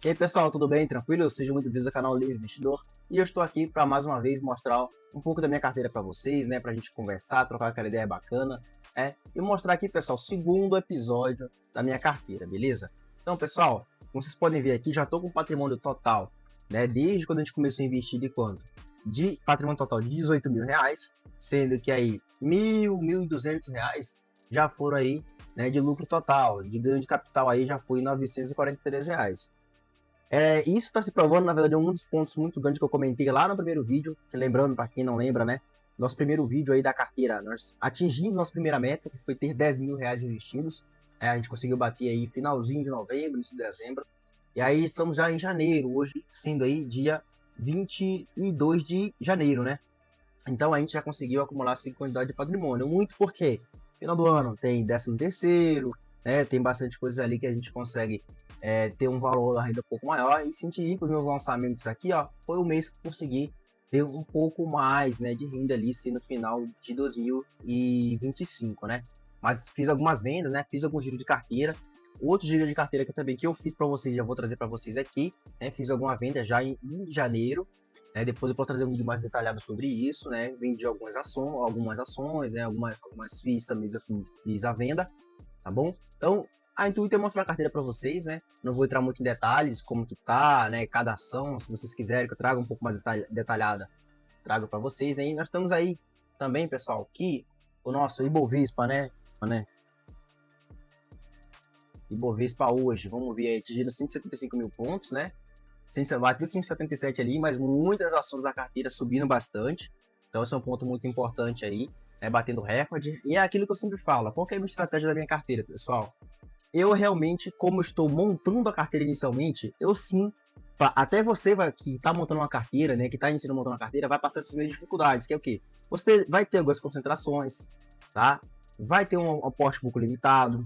E aí pessoal, tudo bem? Tranquilo? Sejam muito bem-vindos ao canal Livre Investidor. E eu estou aqui para mais uma vez mostrar um pouco da minha carteira para vocês, né? Para a gente conversar, trocar aquela ideia bacana, e mostrar aqui, pessoal, o segundo episódio da minha carteira, beleza? Então, pessoal, como vocês podem ver aqui, já estou com um patrimônio total, né? Desde quando a gente começou a investir de quanto? De patrimônio total de 18 mil reais, sendo que aí 1.200 reais já foram aí, né, de lucro total, de ganho de capital aí já foi 943 reais. Isso está se provando, na verdade, é um dos pontos muito grandes que eu comentei lá no primeiro vídeo, que lembrando, para quem não lembra, né, nosso primeiro vídeo aí da carteira, nós atingimos nossa primeira meta, que foi ter 10 mil reais investidos, a gente conseguiu bater aí finalzinho de novembro, início de dezembro, e aí estamos já em janeiro, hoje sendo aí dia 22 de janeiro, né, então a gente já conseguiu acumular essa quantidade de patrimônio, muito porque final do ano tem 13º, né, tem bastante coisa ali que a gente consegue ter um valor da renda um pouco maior. E se a gente ir para os meus lançamentos aqui, ó, foi o mês que eu consegui ter um pouco mais, né, de renda ali, sendo no final de 2025, né. Mas fiz algumas vendas, né, fiz algum giro de carteira. Outro giro de carteira que eu fiz para vocês, já vou trazer para vocês aqui, né, fiz alguma venda já em janeiro. Depois eu posso trazer um vídeo mais detalhado sobre isso, né? Vendi algumas ações, né? Algumas FIIs também eu fiz a venda, tá bom? Então, a intuito é mostrar a carteira para vocês, né? Não vou entrar muito em detalhes, como que tá, né? Cada ação, se vocês quiserem que eu traga um pouco mais detalhada, trago para vocês, né? E nós estamos aí também, pessoal, que o nosso Ibovespa, né? Ibovespa hoje, vamos ver aí, atingindo 175 mil pontos, né? Bateu 177 ali, mas muitas ações da carteira subindo bastante. Então esse é um ponto muito importante aí, batendo recorde. E é aquilo que eu sempre falo, qual que é a minha estratégia da minha carteira, pessoal? Eu realmente, como estou montando a carteira inicialmente, eu sim, até você que está montando uma carteira, né, que está iniciando montando uma carteira, vai passar pelas mesmas dificuldades, que é o quê? Você vai ter algumas concentrações, tá? Vai ter um aporte pouco limitado,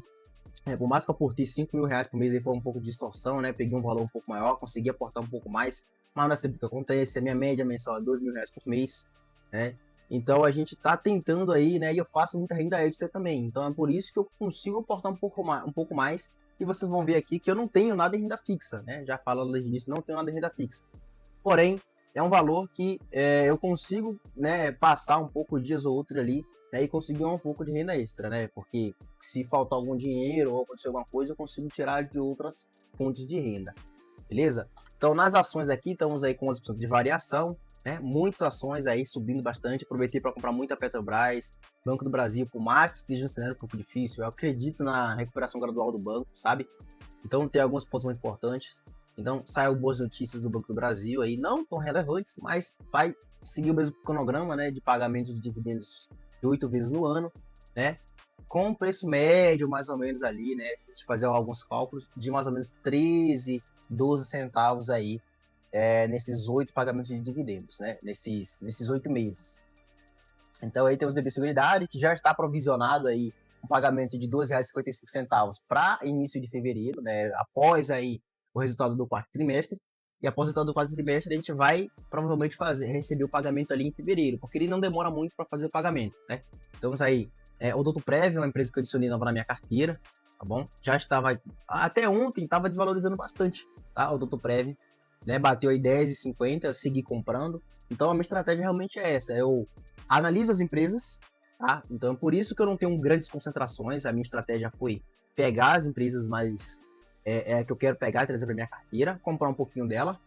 por mais que eu aportei 5 mil reais por mês, aí foi um pouco de distorção, né? Peguei um valor um pouco maior, consegui aportar um pouco mais, mas não é sempre que acontece. A minha média mensal é 2 mil reais por mês, né? Então a gente tá tentando aí, né? E eu faço muita renda extra também. Então é por isso que eu consigo aportar um pouco mais. E vocês vão ver aqui que eu não tenho nada em renda fixa, né? Já falando desde o início, não tenho nada em renda fixa. Porém, é um valor que eu consigo, né, passar um pouco dias ou outros ali, né, e conseguir um pouco de renda extra, né? Porque se faltar algum dinheiro ou acontecer alguma coisa, eu consigo tirar de outras fontes de renda, beleza? Então, nas ações aqui, estamos aí com 11% de variação, né? Muitas ações aí subindo bastante. Aproveitei para comprar muita Petrobras, Banco do Brasil, por mais que esteja um cenário um pouco difícil, eu acredito na recuperação gradual do banco, sabe? Então, tem alguns pontos muito importantes. Então, saiu boas notícias do Banco do Brasil aí, não tão relevantes, mas vai seguir o mesmo cronograma, né, de pagamento de dividendos de 8 vezes no ano, né, com um preço médio, mais ou menos ali, né, a gente fazer alguns cálculos de mais ou menos 13, 12 centavos aí, nesses 8 pagamentos de dividendos, né, nesses 8 meses. Então, aí temos o BB Seguridade, que já está provisionado aí um pagamento de R$ 2,55 para início de fevereiro, né, após aí o resultado do quarto trimestre. E após o resultado do quarto trimestre, a gente vai provavelmente receber o pagamento ali em fevereiro, porque ele não demora muito para fazer o pagamento, né? Então, aí, o Doutor Prev é uma empresa que eu adicionei nova na minha carteira, tá bom? Já estava, até ontem, estava desvalorizando bastante, tá? O Doutor Prev, né? Bateu aí 10,50, eu segui comprando. Então, a minha estratégia realmente é essa, eu analiso as empresas, tá? Então, por isso que eu não tenho grandes concentrações, a minha estratégia foi pegar as empresas mais que eu quero pegar e trazer para minha carteira, comprar um pouquinho dela,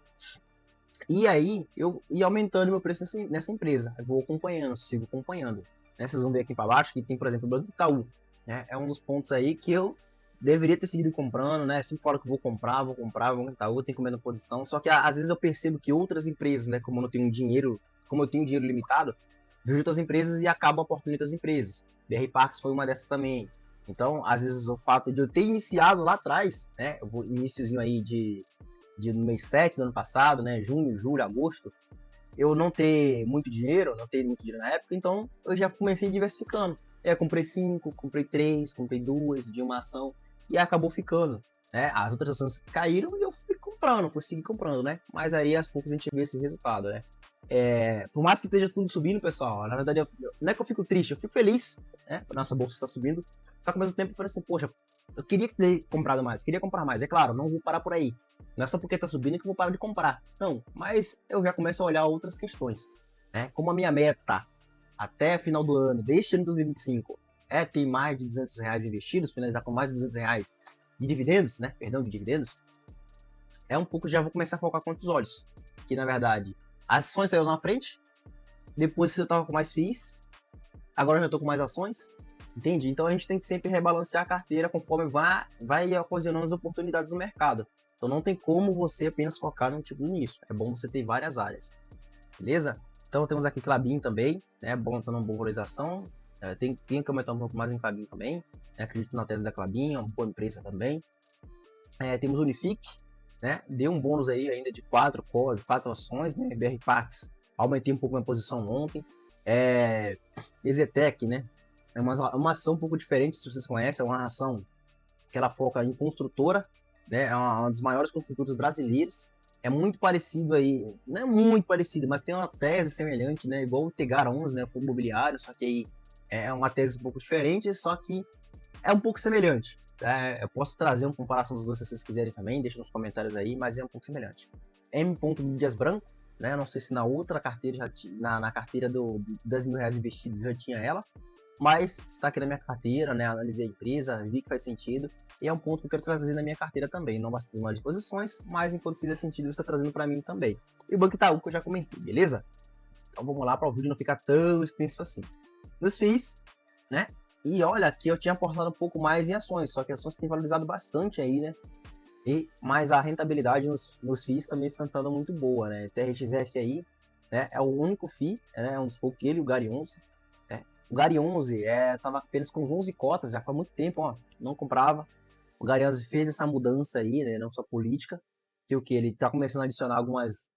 e aí eu ir aumentando meu preço nessa empresa. Eu vou acompanhando, sigo acompanhando. Né? Vocês vão ver aqui para baixo que tem, por exemplo, o Banco Itaú. Né? É um dos pontos aí que eu deveria ter seguido comprando, né? Sempre falo que vou comprar, o Banco Itaú, tenho comendo posição. Só que às vezes eu percebo que outras empresas, né, como eu tenho dinheiro limitado, vejo outras empresas e acabo aportando em outras empresas. BR Parks foi uma dessas também. Então, às vezes, o fato de eu ter iniciado lá atrás, né? Iniciozinho aí no mês 7 do ano passado, né? Junho, julho, agosto, eu não ter muito dinheiro, na época, então eu já comecei diversificando. Comprei 5, comprei 3, comprei 2 de uma ação e acabou ficando. Né? As outras ações caíram e eu fui seguir comprando, né? Mas aí, aos poucos, a gente vê esse resultado, né? Por mais que esteja tudo subindo, pessoal, na verdade, não é que eu fico triste, eu fico feliz, né? A nossa bolsa está subindo, só que ao mesmo tempo eu falei assim, poxa, eu queria ter comprado mais, queria comprar mais. É claro, não vou parar por aí. Não é só porque tá subindo que eu vou parar de comprar. Não, mas eu já começo a olhar outras questões. Né? Como a minha meta até final do ano, deste ano de 2025, é ter mais de R$ 200 investidos, finalizar com mais de R$ 200 de dividendos, né? Perdão, de dividendos. É um pouco, já vou começar a focar com outros olhos. Que na verdade, as ações saíram na frente, depois eu tava com mais FIIs, agora eu já tô com mais ações, entende? Então a gente tem que sempre rebalancear a carteira conforme vai ocasionando as oportunidades no mercado. Então não tem como você apenas focar num tipo de nicho. É bom você ter várias áreas, beleza? Então temos aqui Klabin também, né? Bom, tá numa boa valorização. Tem que aumentar um pouco mais em Klabin também. Acredito na tese da Klabin, é uma boa empresa também. Temos Unifique, né? Deu um bônus aí ainda de 4 ações, né? BR Pax, aumentei um pouco minha posição ontem. Exetec, né? É uma ação um pouco diferente, se vocês conhecem, é uma ação que ela foca em construtora, né? É uma das maiores construtoras brasileiras. É muito parecido aí, não é muito parecido, mas tem uma tese semelhante, né? Igual o Tegar 11, né? Fundo imobiliário, só que aí é uma tese um pouco diferente, só que é um pouco semelhante. Eu posso trazer uma comparação dos dois se vocês quiserem também, deixa nos comentários aí, mas é um pouco semelhante. M. Dias Branco, né? Não sei se na outra carteira já tinha, na carteira do R$ 10.000 investidos já tinha ela, mas está aqui na minha carteira, né? Analisei a empresa, vi que faz sentido, e é um ponto que eu quero trazer na minha carteira também. Não basta mais de posições, mas enquanto fizer sentido, você está trazendo para mim também. E o Banco Itaú que eu já comentei, beleza? Então vamos lá para o vídeo não ficar tão extenso assim. Nos FIIs, né? E olha, aqui eu tinha aportado um pouco mais em ações, só que ações têm valorizado bastante aí, né? Mas a rentabilidade nos FIIs também está estando muito boa, né? TRXF aí, né? É o único FII, né? É um dos poucos, ele e o Gari 11. Né? O Gari 11 tava apenas com 11 cotas, já faz muito tempo, ó, não comprava. O Gari 11 fez essa mudança aí, né? Não só política, que o que ele tá começando a adicionar algumas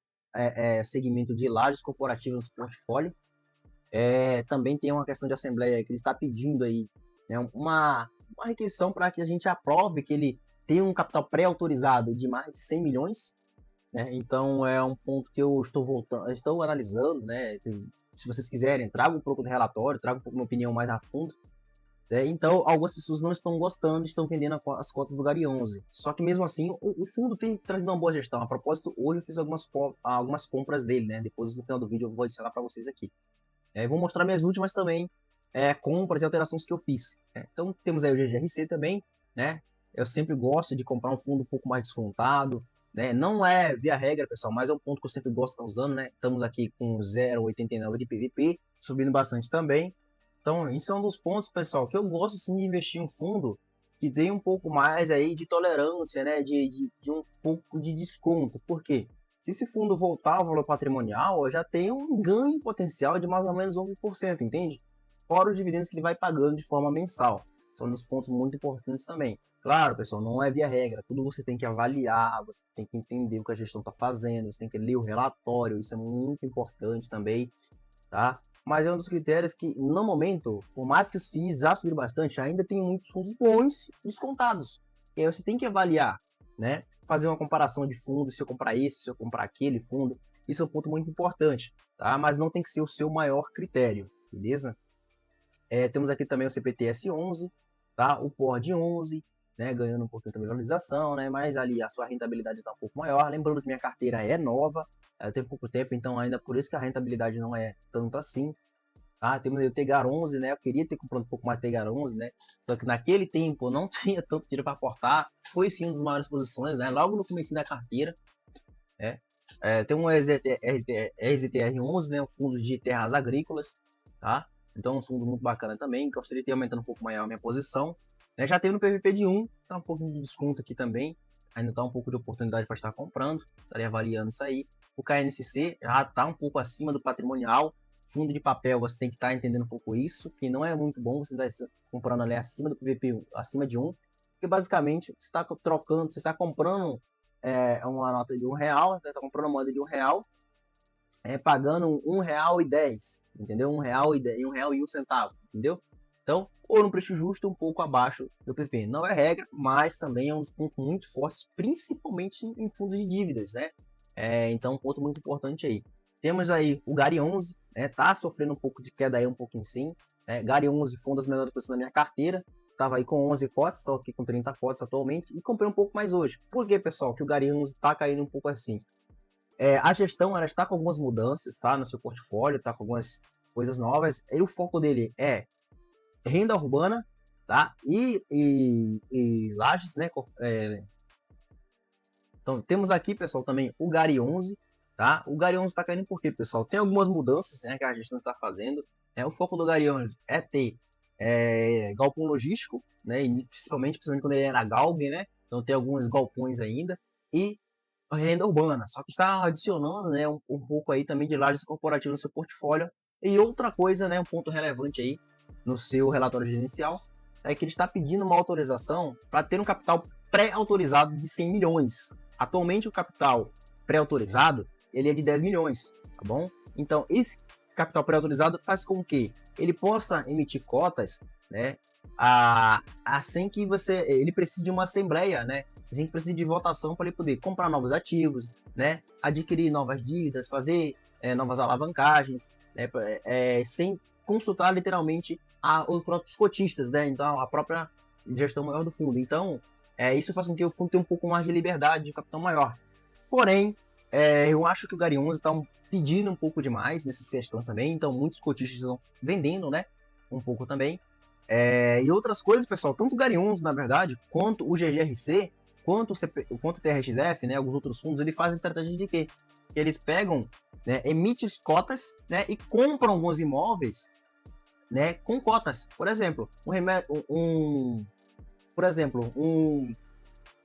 segmentos de lajes corporativas no portfólio. Também tem uma questão de assembleia que ele está pedindo aí, né, uma requisição para que a gente aprove que ele tem um capital pré-autorizado de mais de 100 milhões, né? Então é um ponto que eu estou analisando, né? Se vocês quiserem, trago um pouco do relatório, trago um pouco minha opinião mais a fundo. Então, algumas pessoas não estão gostando, estão vendendo as cotas do Gari 11. Só que mesmo assim, o fundo tem trazido uma boa gestão. A propósito, hoje eu fiz algumas compras dele, né? Depois no final do vídeo eu vou adicionar para vocês aqui. Vou mostrar minhas últimas também compras e alterações que eu fiz. Então temos aí o GGRC também, né? Eu sempre gosto de comprar um fundo um pouco mais descontado, né? Não é via regra, pessoal, mas é um ponto que eu sempre gosto de estar usando, né? Estamos aqui com 0,89 de PVP, subindo bastante também. Então, isso é um dos pontos, pessoal, que eu gosto sim de investir em um fundo que tem um pouco mais aí de tolerância, né? De um pouco de desconto. Por quê? Se esse fundo voltar ao valor patrimonial, já tem um ganho potencial de mais ou menos 11%, entende? Fora os dividendos que ele vai pagando de forma mensal. São um dos pontos muito importantes também. Claro, pessoal, não é via regra. Tudo você tem que avaliar, você tem que entender o que a gestão está fazendo, você tem que ler o relatório, isso é muito importante também, tá? Mas é um dos critérios que, no momento, por mais que os FIIs já subiram bastante, ainda tem muitos fundos bons descontados. E aí você tem que avaliar, né? Fazer uma comparação de fundos, se eu comprar esse, se eu comprar aquele fundo. Isso é um ponto muito importante, tá? Mas não tem que ser o seu maior critério, beleza? Temos aqui também o CPTS 11, tá? O PORD 11, né? Ganhando um pouquinho também de valorização, né? Mas ali a sua rentabilidade está um pouco maior. Lembrando que minha carteira é nova, ela tem pouco tempo, então ainda por isso que a rentabilidade não é tanto assim. Tá? Temos o Tegar 11, né? Eu queria ter comprado um pouco mais Tegar 11, né? Só que naquele tempo eu não tinha tanto dinheiro para aportar. Foi sim uma das maiores posições, né? Logo no começo da carteira. Tem um RZTR11, né? Um fundo de terras agrícolas, tá? Então um fundo muito bacana também. Gostaria de ter aumentado um pouco maior a minha posição. Já tem no PVP de 1, tá um pouquinho de desconto aqui também. Ainda tá um pouco de oportunidade para estar comprando. Estaria avaliando isso aí. O KNCC já tá um pouco acima do patrimonial. Fundo de papel, você tem que estar entendendo um pouco isso, que não é muito bom você estar comprando ali acima do PVP, acima de 1, porque basicamente você está trocando, você está comprando uma nota de R$ 1, você está comprando uma moeda de R$ 1, pagando R$ 1,10, entendeu? R$ 1,10, R$ 1,01, entendeu? Então, ou num preço justo, um pouco abaixo do PV. Não é regra, mas também é um dos pontos muito fortes, principalmente em fundos de dívidas, né? Então, um ponto muito importante aí. Temos aí o Gari 11, tá sofrendo um pouco de queda aí, um pouquinho sim. Gari 11 foi uma das melhores posições da minha carteira. estava aí com 11 cotas, estou aqui com 30 cotas atualmente, e comprei um pouco mais hoje. Por que, pessoal, que o Gary 11 está caindo um pouco assim? A gestão, ela está com algumas mudanças, tá? No seu portfólio, está com algumas coisas novas, e o foco dele é renda urbana, tá? E lajes, né? Então, temos aqui, pessoal, também o Gary 11, tá? O Gary 11 está caindo por quê, pessoal? Tem algumas mudanças, né, que a gestão está fazendo. O foco do Gary 11 é ter galpão logístico, né? E principalmente quando ele era galg, né? Então tem alguns galpões ainda. E renda urbana, só que está adicionando, né, um pouco aí também de lajes corporativas no seu portfólio. E outra coisa, né, um ponto relevante aí no seu relatório gerencial, é que ele está pedindo uma autorização para ter um capital pré-autorizado de 100 milhões. Atualmente o capital pré-autorizado, ele é de 10 milhões, tá bom? Então, esse capital pré-autorizado faz com que ele possa emitir cotas, né, assim que ele precise de uma assembleia, né? A gente precisa de votação para ele poder comprar novos ativos, né? Adquirir novas dívidas, fazer novas alavancagens, né? Sem consultar literalmente os próprios cotistas, né? Então, a própria gestão maior do fundo. Então, isso faz com que o fundo tenha um pouco mais de liberdade de capital maior. Porém, eu acho que o Gary 11 está pedindo um pouco demais nessas questões também. Então, muitos cotistas estão vendendo, né? Um pouco também. E outras coisas, pessoal, tanto o Gary 11, na verdade, quanto o GGRC, quanto o TRXF, né, alguns outros fundos, ele faz a estratégia de quê? Que eles pegam, né, emitem cotas, né, e compram alguns imóveis, né, com cotas. Por exemplo,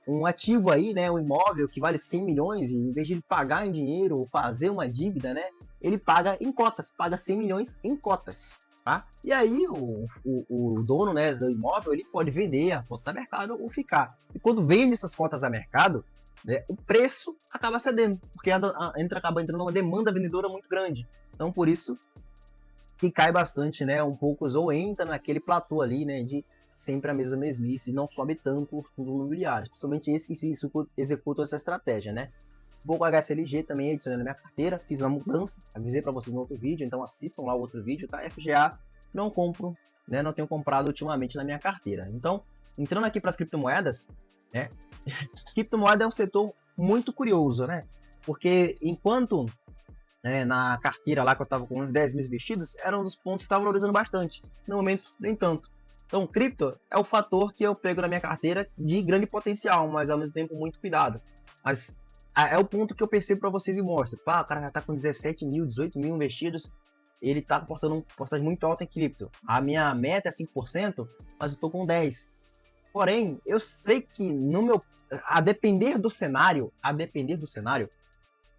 um ativo aí, né, um imóvel que vale 100 milhões, e em vez de ele pagar em dinheiro ou fazer uma dívida, né, ele paga em cotas, paga 100 milhões em cotas. Tá? E aí o dono, né, do imóvel, ele pode vender a cotas a mercado ou ficar. E quando vende essas cotas a mercado, né, o preço acaba cedendo, porque acaba entrando uma demanda vendedora muito grande. Então, por isso que cai bastante, né, um pouco, ou entra naquele platô ali, né, de sempre a mesma mesmice, e não sobe tanto os fundos imobiliários, principalmente esses que executam essa estratégia, né. Vou com a HSLG também, adicionei na minha carteira, fiz uma mudança, avisei para vocês no outro vídeo, então assistam lá o outro vídeo, tá? FGA não compro, né? Não tenho comprado ultimamente na minha carteira. Então, entrando aqui para as criptomoedas, né? Criptomoeda é um setor muito curioso, né? Porque enquanto na carteira lá que eu estava com uns 10 mil investidos, era um dos pontos que estava valorizando bastante. No momento, nem tanto. Então, cripto é o fator que eu pego na minha carteira de grande potencial, mas ao mesmo tempo muito cuidado. Mas é o ponto que eu percebo para vocês e mostro. Pá, o cara já tá com 17 mil, 18 mil investidos, ele tá portando uma porcentagem muito alta em cripto. A minha meta é 5%, mas eu tô com 10%. Porém, eu sei que a depender do cenário,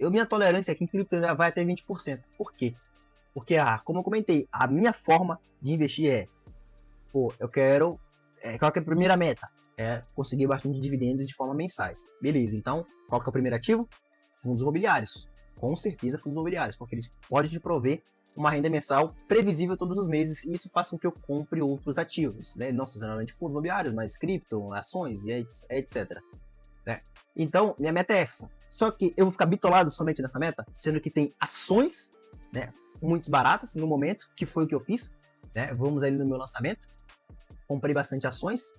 minha tolerância aqui em cripto ainda vai até 20%. Por quê? Porque, como eu comentei, a minha forma de investir eu quero, qual que é a primeira meta? Conseguir bastante dividendos de forma mensais. Beleza, então, qual que é o primeiro ativo? Fundos imobiliários. Com certeza, fundos imobiliários, porque eles podem te prover uma renda mensal previsível todos os meses, e isso faz com que eu compre outros ativos, né? Não necessariamente fundos imobiliários, mas cripto, ações e etc. Né? Então, minha meta é essa. Só que eu vou ficar bitolado somente nessa meta, sendo que tem ações, né, muito baratas no momento, que foi o que eu fiz, né? Vamos ali no meu lançamento, comprei bastante ações,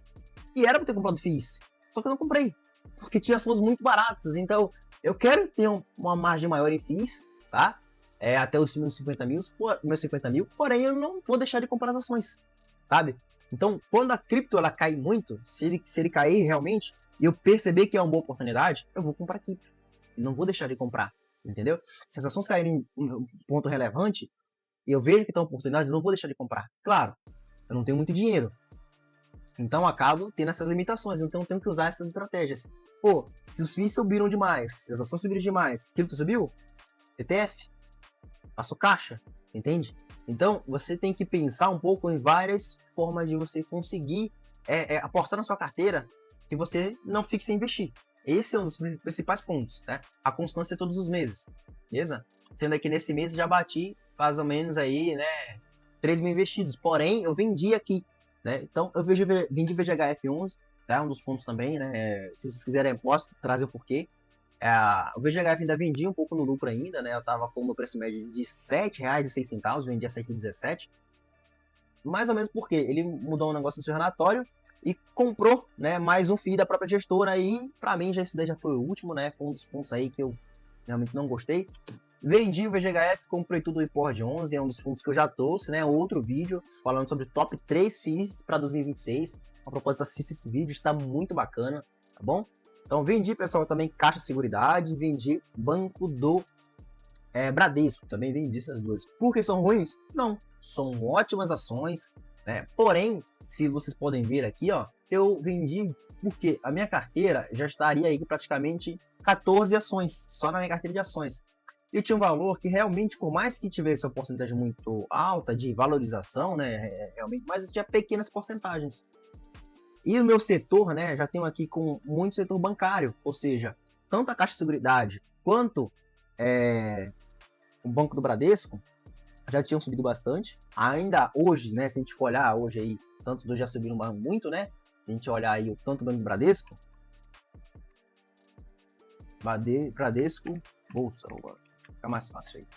e era para ter comprado FIIs, só que eu não comprei, porque tinha ações muito baratas. Então, eu quero ter uma margem maior em FIIs, tá? Até os meus 50 mil, porém eu não vou deixar de comprar as ações, sabe? Então, quando a cripto ela cai muito, se ele cair realmente, e eu perceber que é uma boa oportunidade, eu vou comprar cripto. E não vou deixar de comprar, entendeu? Se as ações caírem em um ponto relevante, e eu vejo que tem uma oportunidade, eu não vou deixar de comprar. Claro, eu não tenho muito dinheiro, então acabo tendo essas limitações, então eu tenho que usar essas estratégias. Pô, se os FIIs subiram demais, se as ações subiram demais, cripto subiu, ETF, faço caixa, entende? Então você tem que pensar um pouco em várias formas de você conseguir aportar na sua carteira que você não fique sem investir. Esse é um dos principais pontos, né? A constância todos os meses, beleza? Sendo que nesse mês já bati mais ou menos aí, né, 3 mil investidos, porém eu vendi aqui, né? Então eu vendi VGHF11, tá? Um dos pontos também, né? Se vocês quiserem, eu posso trazer o porquê. O VGHF ainda vendia um pouco no lucro ainda, né? Eu tava com o meu preço médio de R$ 7,06, vendia R$ 7,17. Mais ou menos porque ele mudou um negócio no seu relatório, e comprou, né, mais um FII da própria gestora aí. Para mim esse daí já foi o último, né? Foi um dos pontos aí que eu realmente não gostei. Vendi o VGHF, comprei tudo o Report 11, é um dos fundos que eu já trouxe, né? Outro vídeo falando sobre top 3 FIIs para 2026. A propósito, assista esse vídeo, está muito bacana, tá bom? Então vendi, pessoal, também Caixa Seguridade, vendi Banco do Bradesco, também vendi essas duas. Por que são ruins? Não, são ótimas ações, né? Porém, se vocês podem ver aqui, ó, eu vendi porque a minha carteira já estaria aí praticamente 14 ações, só na minha carteira de ações. E tinha um valor que realmente, por mais que tivesse uma porcentagem muito alta de valorização, né, realmente, mas eu tinha pequenas porcentagens. E o meu setor, né, já tenho aqui com muito setor bancário, ou seja, tanto a Caixa de Seguridade quanto o Banco do Bradesco já tinham subido bastante. Ainda hoje, né, se a gente for olhar hoje aí, tanto dois já subiram muito, né? Se a gente olhar aí o tanto do Banco do Bradesco, Bradesco, Bolsa, fica mais fácil aí.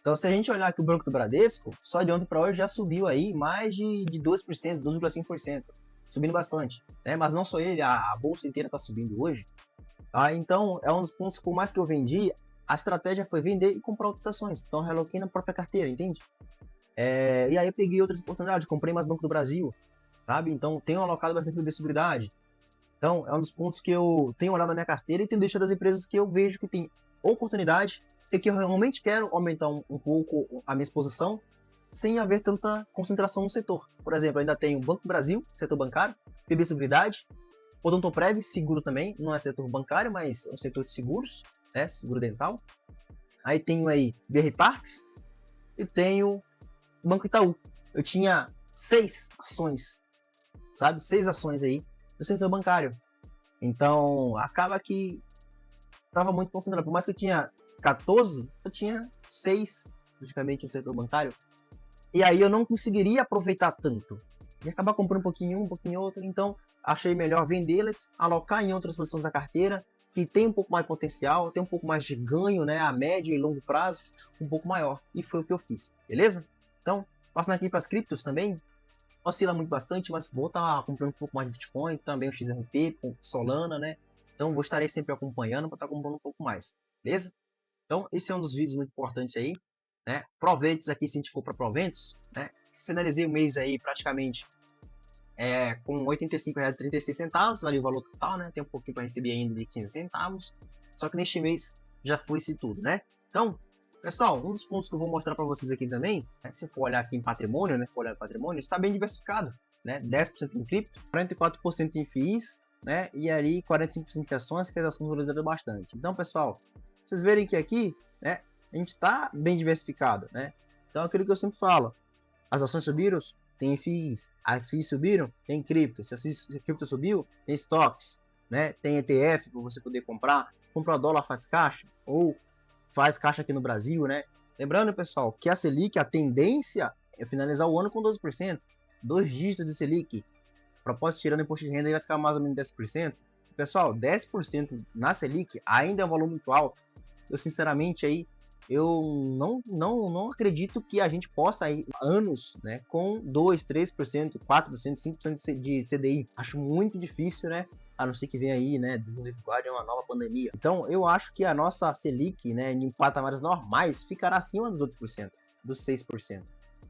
Então, se a gente olhar aqui o Banco do Bradesco, só de ontem para hoje já subiu aí mais de 2%, 2,5%, subindo bastante, né? Mas não só ele, a bolsa inteira está subindo hoje. Então, é um dos pontos que, por mais que eu vendi, a estratégia foi vender e comprar outras ações. Então, eu realoquei na própria carteira, entende? E aí eu peguei outras oportunidades, comprei mais Banco do Brasil, sabe? Então, tenho alocado bastante biodiversidade. Então, é um dos pontos que eu tenho olhado na minha carteira e tenho deixado as empresas que eu vejo que tem oportunidade e que eu realmente quero aumentar um pouco a minha exposição sem haver tanta concentração no setor. Por exemplo, ainda tenho Banco do Brasil, setor bancário, BB Seguridade, Odontoprev, seguro também, não é setor bancário, mas é um setor de seguros, né, seguro dental. Aí tenho aí BR Parques e tenho Banco Itaú. Eu tinha 6 ações, sabe? 6 ações aí no setor bancário. Então, acaba que estava muito concentrado. Por mais que eu tinha 14, eu tinha 6 praticamente no setor bancário. E aí eu não conseguiria aproveitar tanto. E acabar comprando um pouquinho outro. Então, achei melhor vendê-las, alocar em outras posições da carteira, que tem um pouco mais de potencial, tem um pouco mais de ganho, né, a médio e longo prazo, um pouco maior. E foi o que eu fiz, beleza? Então, passando aqui para as criptos também, oscila muito bastante, mas vou estar comprando um pouco mais de Bitcoin, também o XRP, Solana, né? Então, vou estarei sempre acompanhando para estar comprando um pouco mais, beleza? Então, esse é um dos vídeos muito importantes aí, né? Proventos aqui, se a gente for para proventos, né? Finalizei o mês aí praticamente com R$ 85,36, valeu o valor total, né? Tem um pouquinho para receber ainda de 15 centavos. Só que neste mês já foi isso tudo, né? Então, pessoal, um dos pontos que eu vou mostrar para vocês aqui também, se for olhar aqui em patrimônio, né? For olhar patrimônio, está bem diversificado, né? 10% em cripto, 44% em FIIs, né? E ali 45% em ações, que as ações valorizaram bastante. Então, pessoal, vocês verem que aqui, né? A gente está bem diversificado, né? Então, aquilo que eu sempre falo, as ações subiram, tem FIIs. As FIIs subiram, tem cripto. Se a cripto subiu, tem estoques, né? Tem ETF para você poder comprar. Comprar dólar, faz caixa, ou faz caixa aqui no Brasil, né? Lembrando, pessoal, que a Selic, a tendência é finalizar o ano com 12%. 2 dígitos de Selic. Propósito, tirando imposto de renda, vai ficar mais ou menos 10%. Pessoal, 10% na Selic ainda é um valor muito alto. Eu, sinceramente, aí eu não acredito que a gente possa ir anos, né, com 2, 3%, 4%, 5% de CDI. Acho muito difícil, né? A não ser que venha aí, né, guarde uma nova pandemia. Então, eu acho que a nossa Selic, né, em patamares normais, ficará acima dos outros %, dos 6%.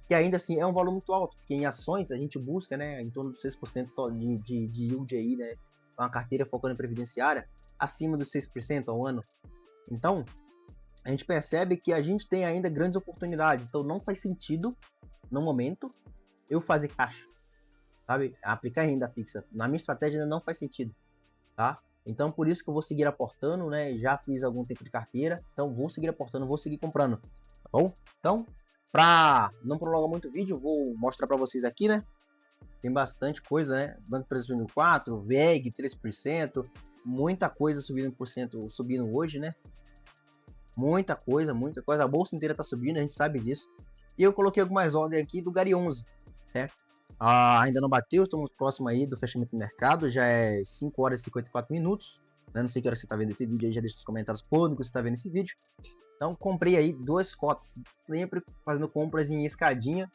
Que ainda assim é um valor muito alto, porque em ações a gente busca, né, em torno dos 6% de yield aí, né, uma carteira focando em previdenciária, acima dos 6% ao ano. Então, a gente percebe que a gente tem ainda grandes oportunidades. Então, não faz sentido, no momento, eu fazer caixa, sabe? Aplicar renda fixa. Na minha estratégia ainda não faz sentido, tá? Então, por isso que eu vou seguir aportando, né? Já fiz algum tempo de carteira, então vou seguir aportando, vou seguir comprando, tá bom? Então, para não prolongar muito o vídeo, eu vou mostrar para vocês aqui, né? Tem bastante coisa, né? Banco Preço 2004, VEG 3%, muita coisa subindo subindo hoje, né? Muita coisa. A bolsa inteira tá subindo, a gente sabe disso. E eu coloquei algumas ordens aqui do Gary 11, né? Ainda não bateu, estamos próximo aí do fechamento do mercado, já é 5 horas e 54 minutos, né? Não sei que hora você tá vendo esse vídeo aí, já deixa nos comentários quando você tá vendo esse vídeo. Então comprei aí 2 cotas, sempre fazendo compras em escadinha,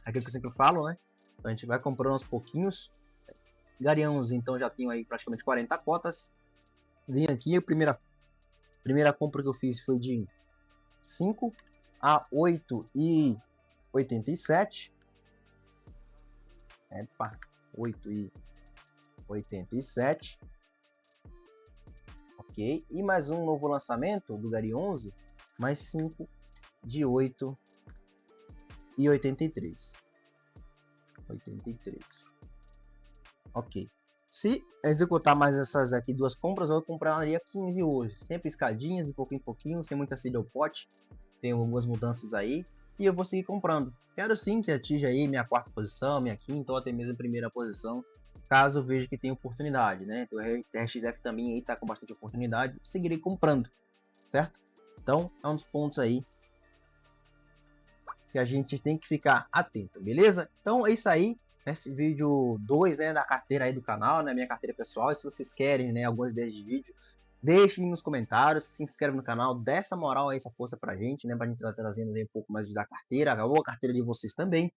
aquilo que eu sempre falo, né? Então a gente vai comprando aos pouquinhos. Garianos, então já tenho aí praticamente 40 cotas. Vim aqui, a primeira compra que eu fiz foi de 5 a 8,87. Epa, 8,87. Ok. E mais um novo lançamento do Gari 11, mais 5 de 8,83. 83. Ok. Se executar mais essas aqui duas compras, eu compraria 15 hoje. Sempre escadinhas, de pouquinho em pouquinho, sem muita sede ao pote. Tem algumas mudanças aí. E eu vou seguir comprando. Quero sim que atinja aí minha quarta posição, minha quinta ou até mesmo a primeira posição. Caso eu veja que tem oportunidade, né? O TRXF também aí tá com bastante oportunidade. Seguirei comprando, certo? Então, é um dos pontos aí que a gente tem que ficar atento, beleza? Então é isso aí. Esse vídeo 2, né, da carteira aí do canal, né, minha carteira pessoal. E se vocês querem, né, algumas ideias de vídeo, deixem nos comentários, se inscreve no canal, dê essa moral aí, essa força pra gente, né, pra gente estar trazendo aí um pouco mais da carteira, a carteira de vocês também,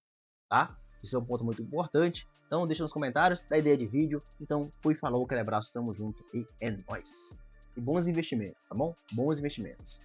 tá? Isso é um ponto muito importante. Então deixa nos comentários, dá ideia de vídeo. Então fui, falou, aquele abraço, tamo junto e é nóis. E bons investimentos, tá bom? Bons investimentos.